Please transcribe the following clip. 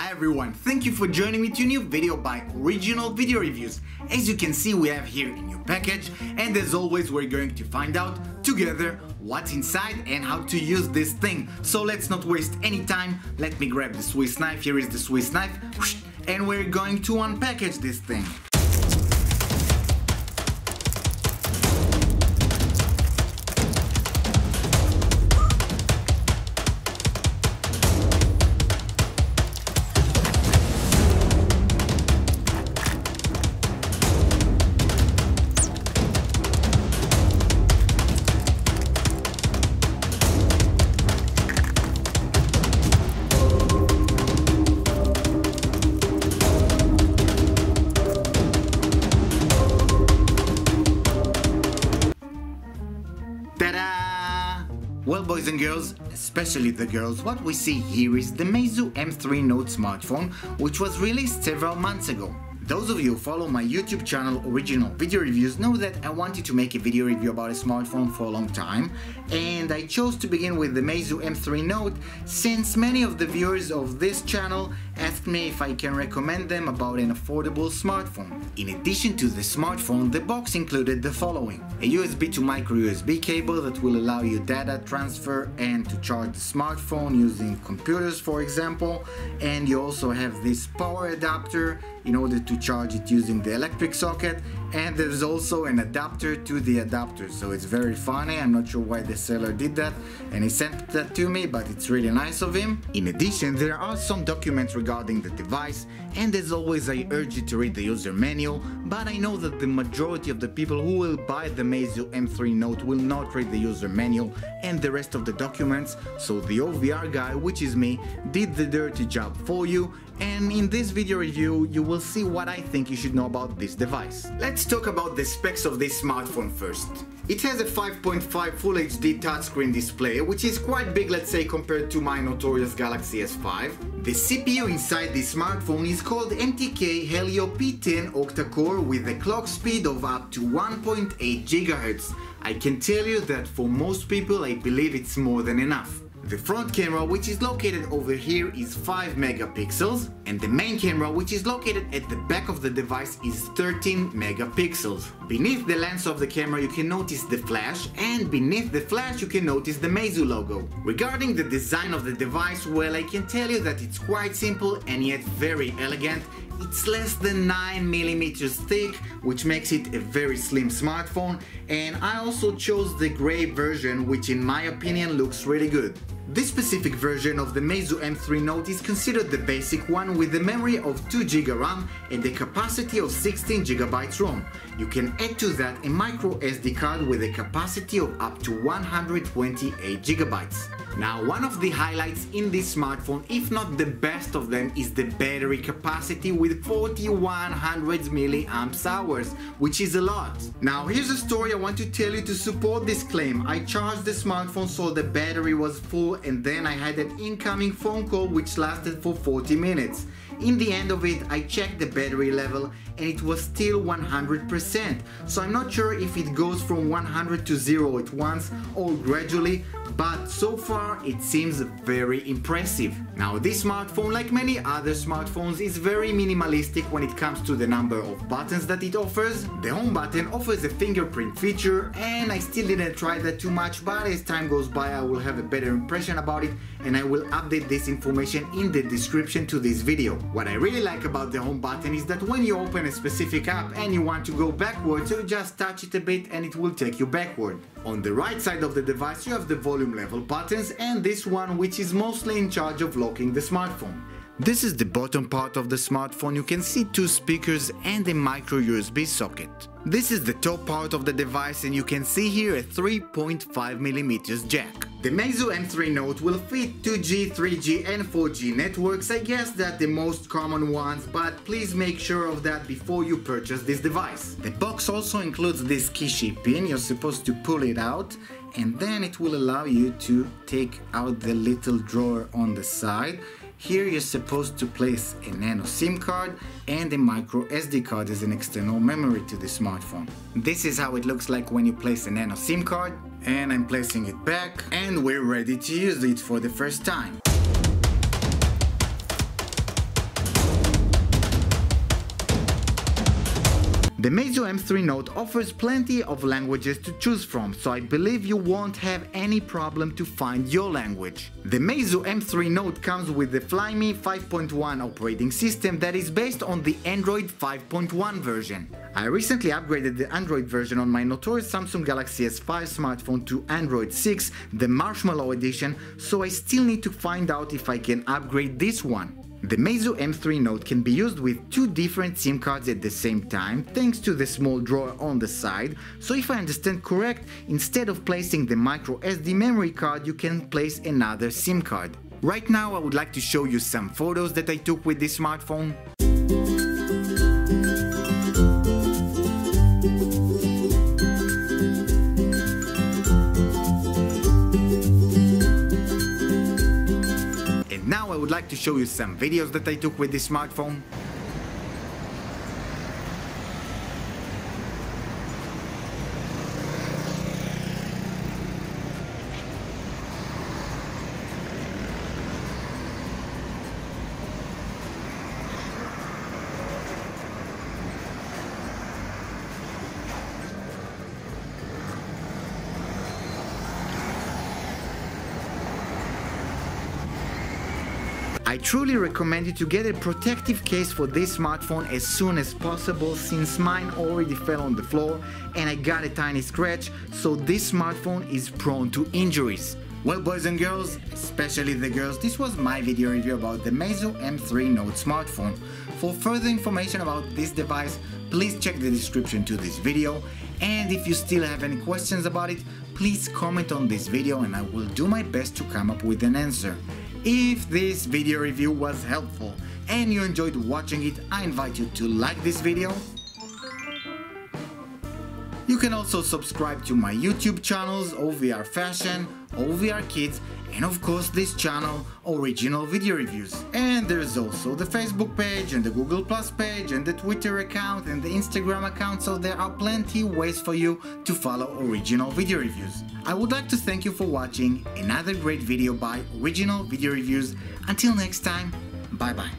Hi everyone, thank you for joining me to a new video by Original Video Reviews. As you can see, we have here a new package, and as always we're going to find out together what's inside and how to use this thing. So let's not waste any time, let me grab the Swiss knife. Here is the Swiss knife, and we're going to unpackage this thing. Ta-da! Well, boys and girls, especially the girls, what we see here is the Meizu M3 Note smartphone, which was released several months ago. Those of you who follow my YouTube channel Original Video Reviews know that I wanted to make a video review about a smartphone for a long time, and I chose to begin with the Meizu M3 Note since many of the viewers of this channel asked me if I can recommend them about an affordable smartphone. In addition to the smartphone, the box included the following: a USB to micro USB cable that will allow you data transfer and to charge the smartphone using computers, for example, and you also have this power adapter in order to charge it using the electric socket, and there's also an adapter to the adapter, so it's very funny. I'm not sure why the seller did that and he sent that to me, but it's really nice of him. In addition, there are some documents regarding the device, and as always I urge you to read the user manual, but I know that the majority of the people who will buy the Meizu M3 Note will not read the user manual and the rest of the documents, so the OVR guy, which is me, did the dirty job for you, and in this video review you will see what I think you should know about this device. Let's talk about the specs of this smartphone first. It has a 5.5 Full HD touchscreen display, which is quite big, let's say, compared to my notorious Galaxy S5. The CPU inside this smartphone is called MTK Helio P10 octa-core with a clock speed of up to 1.8 GHz. I can tell you that for most people I believe it's more than enough. The front camera, which is located over here, is 5 megapixels, and the main camera, which is located at the back of the device, is 13 megapixels. Beneath the lens of the camera you can notice the flash, and beneath the flash you can notice the Meizu logo. Regarding the design of the device, well, I can tell you that it's quite simple and yet very elegant. It's less than 9mm thick, which makes it a very slim smartphone, and I also chose the gray version, which in my opinion looks really good. This specific version of the Meizu M3 Note is considered the basic one, with a memory of 2GB RAM and the capacity of 16GB ROM. You can add to that a micro SD card with a capacity of up to 128GB. Now, one of the highlights in this smartphone, if not the best of them, is the battery capacity with 4100 mAh, which is a lot. Now, here's a story I want to tell you to support this claim. I charged the smartphone so the battery was full, and then I had an incoming phone call which lasted for 40 minutes. In the end of it, I checked the battery level and it was still 100%, so I'm not sure if it goes from 100 to 0 at once or gradually, but so far it seems very impressive. Now, this smartphone, like many other smartphones, is very minimalistic when it comes to the number of buttons that it offers. The home button offers a fingerprint feature, and I still didn't try that too much, but as time goes by I will have a better impression about it, and I will update this information in the description to this video. What I really like about the home button is that when you open a specific app and you want to go backwards, you just touch it a bit and it will take you backward. On the right side of the device you have the volume level buttons and this one, which is mostly in charge of locking the smartphone. This is the bottom part of the smartphone. You can see 2 speakers and a micro USB socket. This is the top part of the device, and you can see here a 3.5mm jack. The Meizu M3 Note will fit 2G, 3G and 4G networks. I guess that the most common ones, but please make sure of that before you purchase this device. The box also includes this Kishi pin. You're supposed to pull it out, and then it will allow you to take out the little drawer on the side. Here you're supposed to place a nano SIM card and a micro SD card as an external memory to the smartphone. This is how it looks like when you place a nano SIM card, and I'm placing it back and we're ready to use it for the first time. The Meizu M3 Note offers plenty of languages to choose from, so I believe you won't have any problem to find your language. The Meizu M3 Note comes with the Flyme 5.1 operating system that is based on the Android 5.1 version. I recently upgraded the Android version on my notorious Samsung Galaxy S5 smartphone to Android 6, the Marshmallow edition, so I still need to find out if I can upgrade this one. The Meizu M3 Note can be used with two different SIM cards at the same time thanks to the small drawer on the side, so if I understand correct, instead of placing the micro SD memory card, you can place another SIM card. Right now I would like to show you some photos that I took with this smartphone. Now I would like to show you some videos that I took with this smartphone. I truly recommend you to get a protective case for this smartphone as soon as possible, since mine already fell on the floor and I got a tiny scratch, so this smartphone is prone to injuries. Well, boys and girls, especially the girls, this was my video review about the Meizu M3 Note smartphone. For further information about this device, please check the description to this video, and if you still have any questions about it, please comment on this video and I will do my best to come up with an answer. If this video review was helpful and you enjoyed watching it, I invite you to like this video. You can also subscribe to my YouTube channels, OVR Fashion, OVR Kids, and of course this channel, Original Video Reviews. And there's also the Facebook page and the Google Plus page and the Twitter account and the Instagram account, so there are plenty ways for you to follow Original Video Reviews. I would like to thank you for watching another great video by Original Video Reviews. Until next time, bye bye.